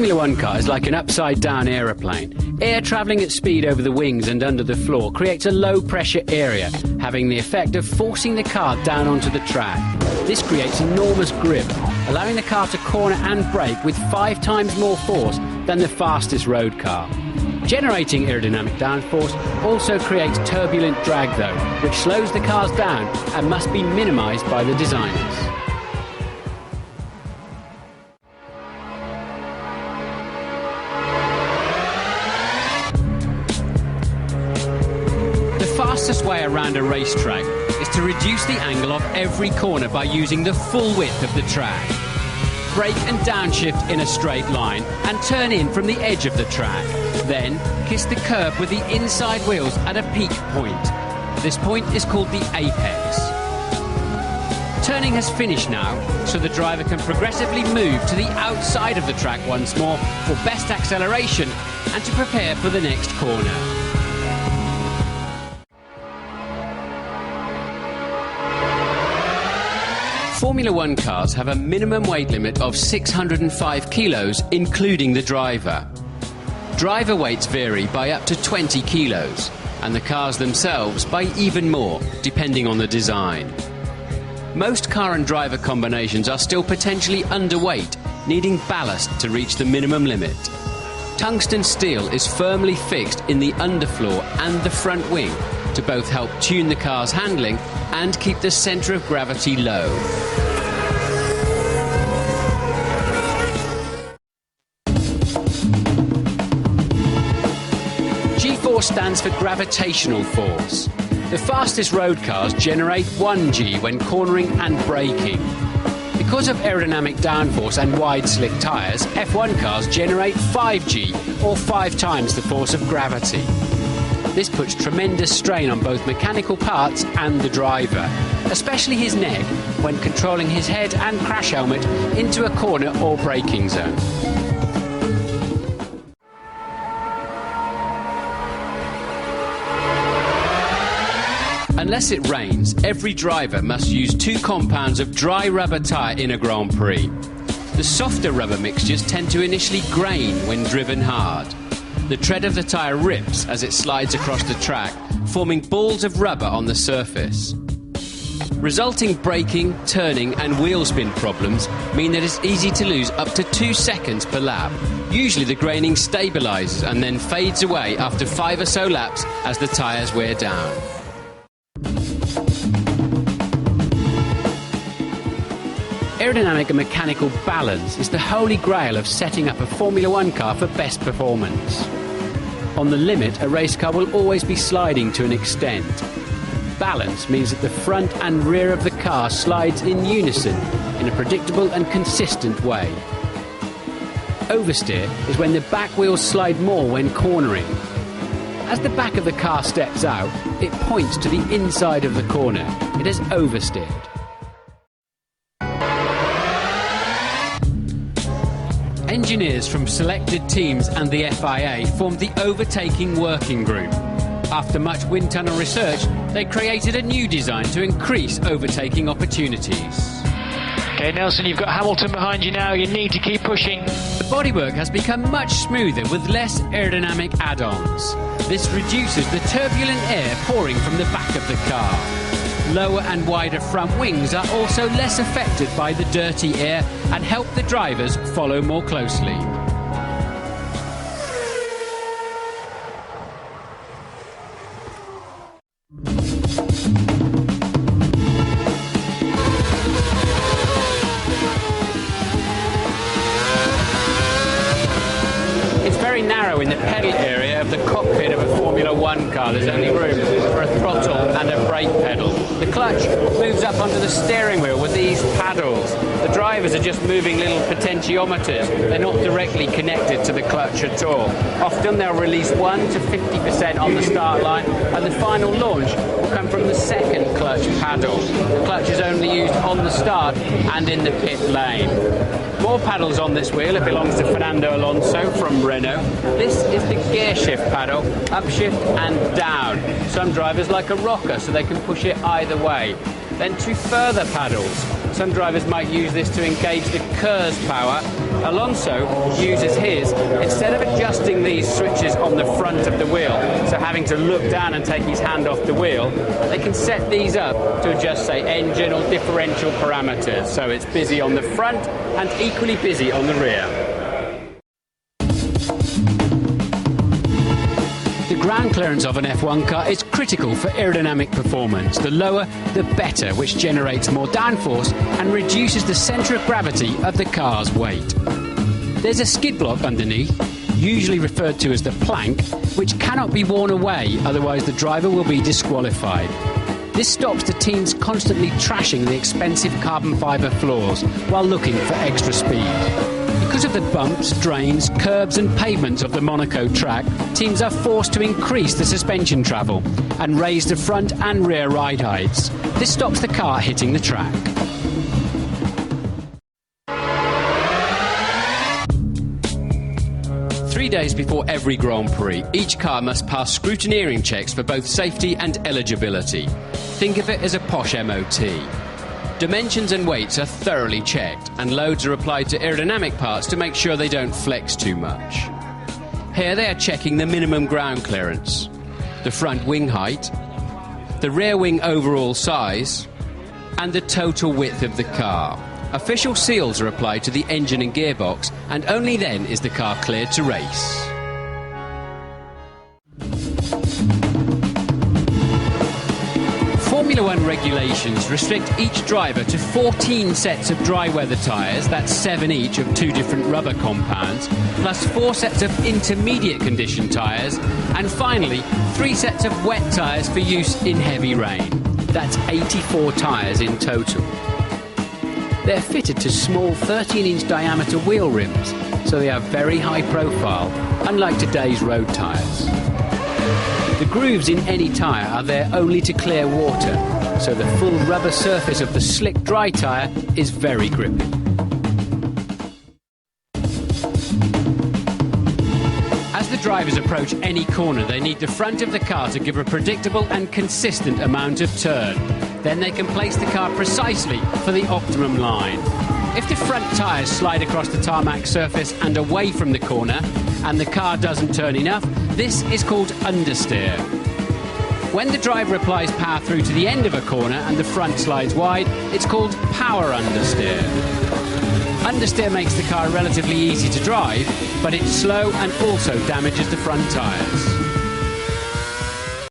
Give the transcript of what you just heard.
Formula One car is like an upside-down aeroplane. Air travelling at speed over the wings and under the floor creates a low-pressure area, having the effect of forcing the car down onto the track. This creates enormous grip, allowing the car to corner and brake with 5 times more force than the fastest road car. Generating aerodynamic downforce also creates turbulent drag though, which slows the cars down and must be minimised by the designers. The fastest way around a racetrack is to reduce the angle of every corner by using the full width of the track. Brake and downshift in a straight line and turn in from the edge of the track. Then kiss the curb with the inside wheels at a peak point. This point is called the apex. Turning has finished now, so the driver can progressively move to the outside of the track once more for best acceleration and to prepare for the next corner. Formula One cars have a minimum weight limit of 605 kilos, including the driver. Driver weights vary by up to 20 kilos, and the cars themselves by even more, depending on the design. Most car and driver combinations are still potentially underweight, needing ballast to reach the minimum limit. Tungsten steel is firmly fixed in the underfloor and the front wing to both help tune the car's handling and keep the centre of gravity low. G-force stands for gravitational force. The fastest road cars generate 1G when cornering and braking. Because of aerodynamic downforce and wide slick tyres, F1 cars generate 5G, or 5 times the force of gravity. This puts tremendous strain on both mechanical parts and the driver, especially his neck when controlling his head and crash helmet into a corner or braking zone. Unless it rains, every driver must use 2 compounds of dry rubber tyre in a Grand Prix. The softer rubber mixtures tend to initially grain when driven hard. The tread of the tyre rips as it slides across the track, forming balls of rubber on the surface. Resulting braking, turning and wheel spin problems mean that it's easy to lose up to 2 seconds per lap. Usually the graining stabilises and then fades away after 5 or so laps as the tyres wear down. Aerodynamic and mechanical balance is the holy grail of setting up a Formula One car for best performance. On the limit, a race car will always be sliding to an extent. Balance means that the front and rear of the car slides in unison in a predictable and consistent way. Oversteer is when the back wheels slide more when cornering. As the back of the car steps out, it points to the inside of the corner. It has oversteered. Engineers from selected teams and the FIA formed the Overtaking Working Group. After much wind tunnel research, they created a new design to increase overtaking opportunities. Okay, Nelson, you've got Hamilton behind you now. You need to keep pushing. The bodywork has become much smoother with less aerodynamic add-ons. This reduces the turbulent air pouring from the back of the car. Lower and wider front wings are also less affected by the dirty air and help the drivers follow more closely. It's very narrow in the pedal area of the cockpit of a Formula One car. There's only room for a throttle and a brake pedal. The clutch moves up onto the steering wheel with these paddles. The drivers are just moving little potentiometers. They're not directly connected to the clutch at all. Often they'll release 1 to 50% on the start line, and the final launch will come from the second clutch paddle. The clutch is only used on the start and in the pit lane. More paddles on this wheel. It belongs to Fernando Alonso from Renault. This is the gear shift paddle, upshift and down. Some drivers like a rocker so they can push it either way. then 2 further paddles. Some drivers might use this to engage the KERS power. Alonso uses his. Instead of adjusting these switches on the front of the wheel, so having to look down and take his hand off the wheel, they can set these up to adjust, say, engine or differential parameters. So it's busy on the front and equally busy on the rear. The ground clearance of an F1 car is critical for aerodynamic performance. The lower, the better, which generates more downforce and reduces the centre of gravity of the car's weight. There's a skid block underneath, usually referred to as the plank, which cannot be worn away, otherwise the driver will be disqualified. This stops the teams constantly trashing the expensive carbon fibre floors while looking for extra speed. Because of the bumps, drains, curbs and pavements of the Monaco track, teams are forced to increase the suspension travel and raise the front and rear ride heights. This stops the car hitting the track. Three days before every Grand Prix, each car must pass scrutineering checks for both safety and eligibility. Think of it as a posh MOT. Dimensions and weights are thoroughly checked, and loads are applied to aerodynamic parts to make sure they don't flex too much. Here they are checking the minimum ground clearance, the front wing height, the rear wing overall size, and the total width of the car. Official seals are applied to the engine and gearbox, and only then is the car cleared to race. Formula One regulations restrict each driver to 14 sets of dry weather tyres, that's 7 each of 2 different rubber compounds, plus 4 sets of intermediate condition tyres, and finally 3 sets of wet tyres for use in heavy rain. That's 84 tyres in total. They're fitted to small 13-inch diameter wheel rims, so they are very high profile, unlike today's road tyres. The grooves in any tyre are there only to clear water, so the full rubber surface of the slick dry tyre is very grippy. As the drivers approach any corner, they need the front of the car to give a predictable and consistent amount of turn. Then they can place the car precisely for the optimum line. If the front tyres slide across the tarmac surface and away from the corner, and the car doesn't turn enough, this is called understeer. When the driver applies power through to the end of a corner and the front slides wide, it's called power understeer. Understeer makes the car relatively easy to drive, but it's slow and also damages the front tyres.